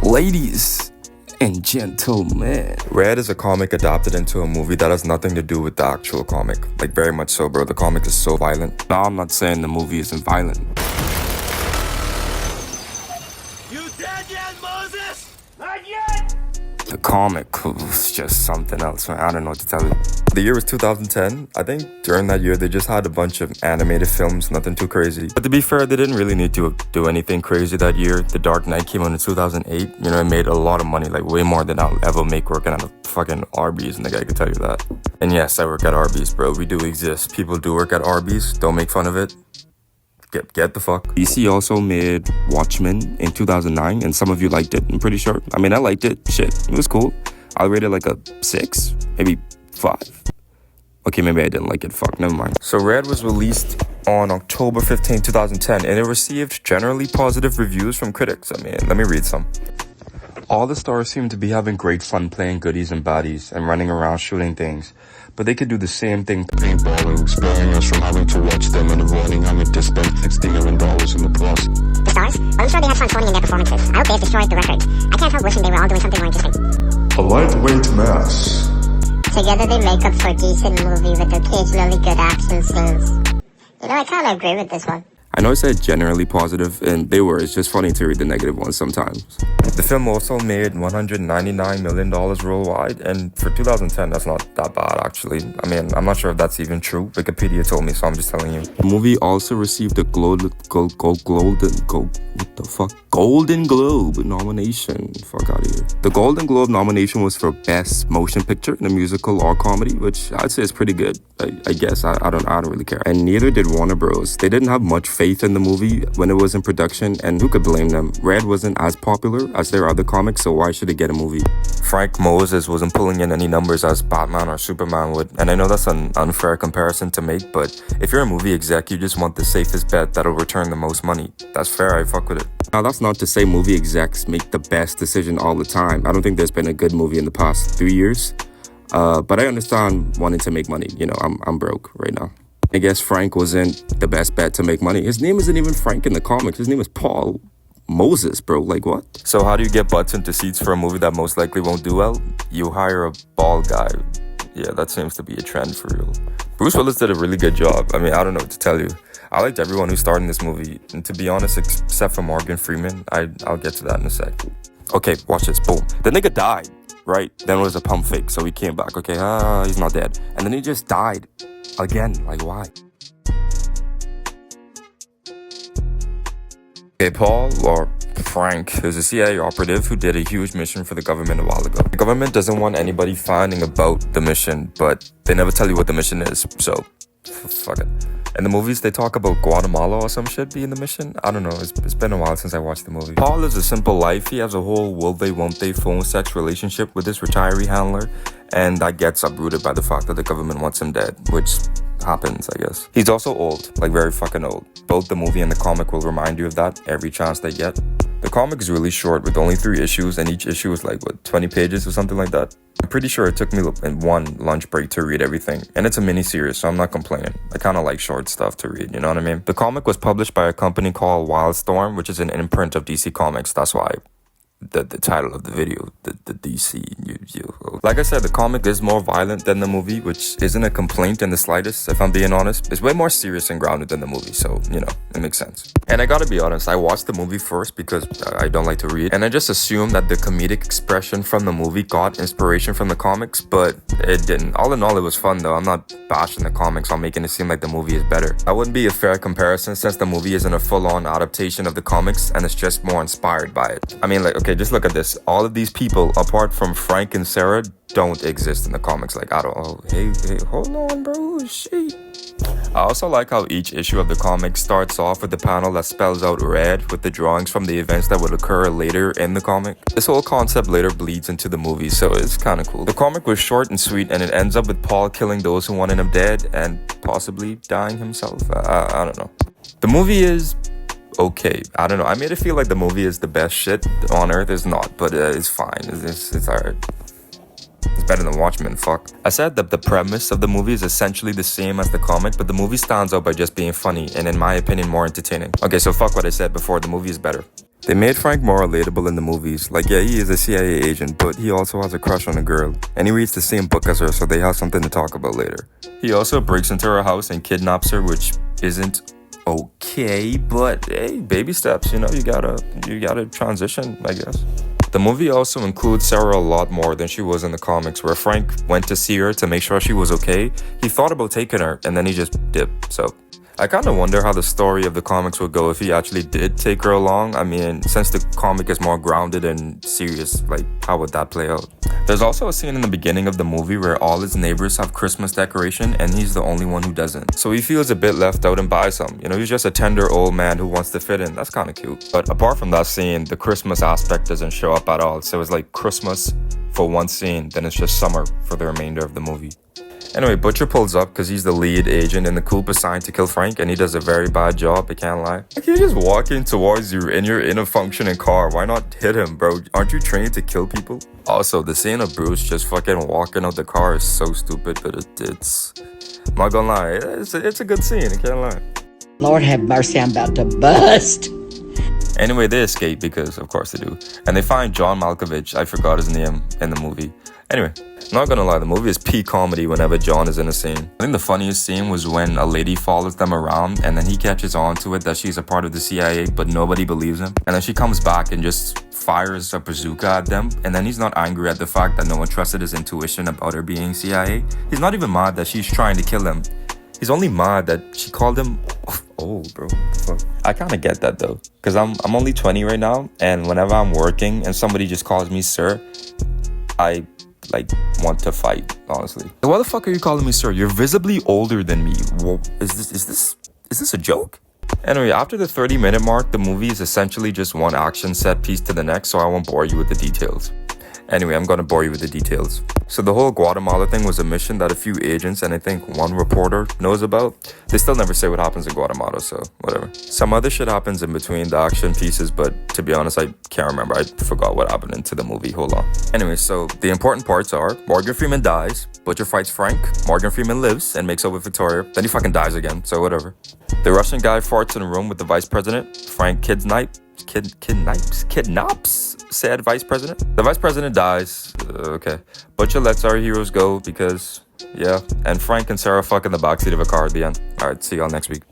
Ladies and gentlemen, Red is a comic adapted into a movie that has nothing to do with the actual comic. Like, very much so, bro. The comic is so violent. now I'm not saying the movie isn't violent. You dead yet, Moses? Not yet! The comic was just something else, man. I don't know what to tell you. The year was 2010. I think during that year, they just had a bunch of animated films, nothing too crazy. But to be fair, they didn't really need to do anything crazy that year. The Dark Knight came out in 2008. You know, it made a lot of money, like way more than I'll ever make working at a fucking Arby's, nigga, I can tell you that. And yes, I work at Arby's, bro. We do exist. People do work at Arby's. Don't make fun of it. Get the fuck. DC also made Watchmen in 2009, and some of you liked it, I'm pretty sure. I mean, I liked it. Shit, it was cool. I'll rate it like a 6, maybe 5. Okay, maybe I didn't like it. Fuck, never mind. So Red was released on October 15, 2010, and it received generally positive reviews from critics. I mean, let me read some. All the stars seem to be having great fun playing goodies and baddies and running around shooting things. But they could do the same thing paintballing, sparing us from having to watch them and avoiding having to spend $60 million in the process. The stars? Well, I'm sure they had fun phoning in their performances. I hope they've destroyed the record. I can't help wishing they were all doing something more interesting. A lightweight mass. Together they make up for a decent movie with occasionally good action scenes. You know, I kind of agree with this one. I know I said generally positive, and they were. It's just funny to read the negative ones sometimes. The film also made $199 million worldwide, and for 2010, that's not that bad, actually. I mean, I'm not sure if that's even true. Wikipedia told me, so I'm just telling you. The movie also received a Golden Globe nomination. Fuck out of here. The Golden Globe nomination was for Best Motion Picture in a musical or comedy, which I'd say is pretty good. I guess I don't really care. And neither did Warner Bros. They didn't have much faith in the movie when it was in production, and who could blame them? Red wasn't as popular as their other comics, so why should it get a movie? Frank Moses wasn't pulling in any numbers as Batman or Superman would, and I know that's an unfair comparison to make, but if you're a movie exec, you just want the safest bet that'll return the most money. That's fair, I fuck with it. Now, that's not to say movie execs make the best decision all the time. I don't think there's been a good movie in the past 3 years, but I understand wanting to make money. You know, I'm broke right now. I guess Frank wasn't the best bet to make money. His name isn't even Frank in the comics. His name is Paul Moses, bro. Like, what? So how do you get butts into seats for a movie that most likely won't do well? You hire a bald guy. Yeah, that seems to be a trend for real. Bruce Willis did a really good job. I mean, I don't know what to tell you. I liked everyone who starred in this movie, and to be honest, except for Morgan Freeman, I'll get to that in a sec. Okay, watch this. Boom. The nigga died, right? Then it was a pump fake, so he came back. Okay, he's not dead. And then he just died again. Like, why? Okay, Paul, or Frank, is a CIA operative who did a huge mission for the government a while ago. The government doesn't want anybody finding about the mission, but they never tell you what the mission is, so fuck it. In the movies, they talk about Guatemala or some shit being the mission. I don't know, it's been a while since I watched the movie. Paul lives a simple life. He has a whole will they, won't they phone sex relationship with this retiree handler, and that gets uprooted by the fact that the government wants him dead, which happens, I guess. He's also old, like very fucking old. Both the movie and the comic will remind you of that every chance they get. The comic is really short with only 3 issues, and each issue is like, 20 pages or something like that? I'm pretty sure it took me one lunch break to read everything, and it's a mini-series, so I'm not complaining. I kind of like short stuff to read, you know what I mean? The comic was published by a company called Wildstorm, which is an imprint of DC Comics. That's why the title of the video, the DC. Like I said, the comic is more violent than the movie, which isn't a complaint in the slightest, if I'm being honest. It's way more serious and grounded than the movie, so, you know, it makes sense. And I gotta be honest, I watched the movie first because I don't like to read, and I just assumed that the comedic expression from the movie got inspiration from the comics, but it didn't. All in all, it was fun though. I'm not bashing the comics, I'm making it seem like the movie is better. That wouldn't be a fair comparison since the movie isn't a full-on adaptation of the comics, and it's just more inspired by it. I mean, like, okay, just look at this. All of these people, apart from Frank and Sarah, don't exist in the comics. Like, I don't. Oh, hey, hold on, bro. Shit. I also like how each issue of the comic starts off with the panel that spells out Red with the drawings from the events that would occur later in the comic. This whole concept later bleeds into the movie, so it's kind of cool. The comic was short and sweet, and it ends up with Paul killing those who wanted him dead and possibly dying himself. I don't know. The movie is okay. I don't know. I made it feel like the movie is the best shit on earth. It's not, but it's fine. It's alright. It's better than Watchmen, fuck. I said that the premise of the movie is essentially the same as the comic, but the movie stands out by just being funny and, in my opinion, more entertaining. Okay, so fuck what I said before. The movie is better. They made Frank more relatable in the movies. Like, yeah, he is a CIA agent, but he also has a crush on a girl. And he reads the same book as her, so they have something to talk about later. He also breaks into her house and kidnaps her, which isn't okay, but hey, baby steps, you know, you gotta transition, I guess. The movie also includes Sarah a lot more than she was in the comics, where Frank went to see her to make sure she was okay. He thought about taking her, and then he just dipped, so... I kind of wonder how the story of the comics would go if he actually did take her along. I mean, since the comic is more grounded and serious, like, how would that play out? There's also a scene in the beginning of the movie where all his neighbors have Christmas decoration and he's the only one who doesn't. So he feels a bit left out and buys some. You know, he's just a tender old man who wants to fit in. That's kind of cute. But apart from that scene, the Christmas aspect doesn't show up at all. So it's like Christmas for one scene, then it's just summer for the remainder of the movie. Anyway, Butcher pulls up because he's the lead agent in the coup assigned to kill Frank, and he does a very bad job, I can't lie. Like, he's just walking towards you and you're in a functioning car. Why not hit him, bro? Aren't you trained to kill people? Also, the scene of Bruce just fucking walking out the car is so stupid, but it's... I'm not gonna lie, it's a good scene, I can't lie. Lord have mercy, I'm about to bust. Anyway, they escape because, of course, they do. And they find John Malkovich, I forgot his name, in the movie. Anyway, not gonna lie, the movie is peak comedy whenever John is in a scene. I think the funniest scene was when a lady follows them around and then he catches on to it that she's a part of the CIA, but nobody believes him. And then she comes back and just fires a bazooka at them. And then he's not angry at the fact that no one trusted his intuition about her being CIA. He's not even mad that she's trying to kill him. He's only mad that she called him... Oh, bro. Fuck. I kind of get that, though. Because I'm only 20 right now. And whenever I'm working and somebody just calls me sir, I... want to fight, honestly. Why the fuck are you calling me sir? You're visibly older than me. Whoa, is this a joke? Anyway, after the 30-minute mark, the movie is essentially just one action set piece to the next, so I won't bore you with the details. Anyway, I'm gonna bore you with the details. So the whole Guatemala thing was a mission that a few agents and I think one reporter knows about. They still never say what happens in Guatemala, so whatever. Some other shit happens in between the action pieces, but to be honest, I can't remember. I forgot what happened into the movie. Hold on. Anyway, so the important parts are Morgan Freeman dies, Butcher fights Frank, Morgan Freeman lives and makes up with Victoria, then he fucking dies again, so whatever. The Russian guy farts in a room with the vice president. Frank kidnaps said vice president. The vice president dies. Okay. Butcher lets our heroes go because, yeah. And Frank and Sarah fuck in the backseat of a car at the end. Alright, see y'all next week.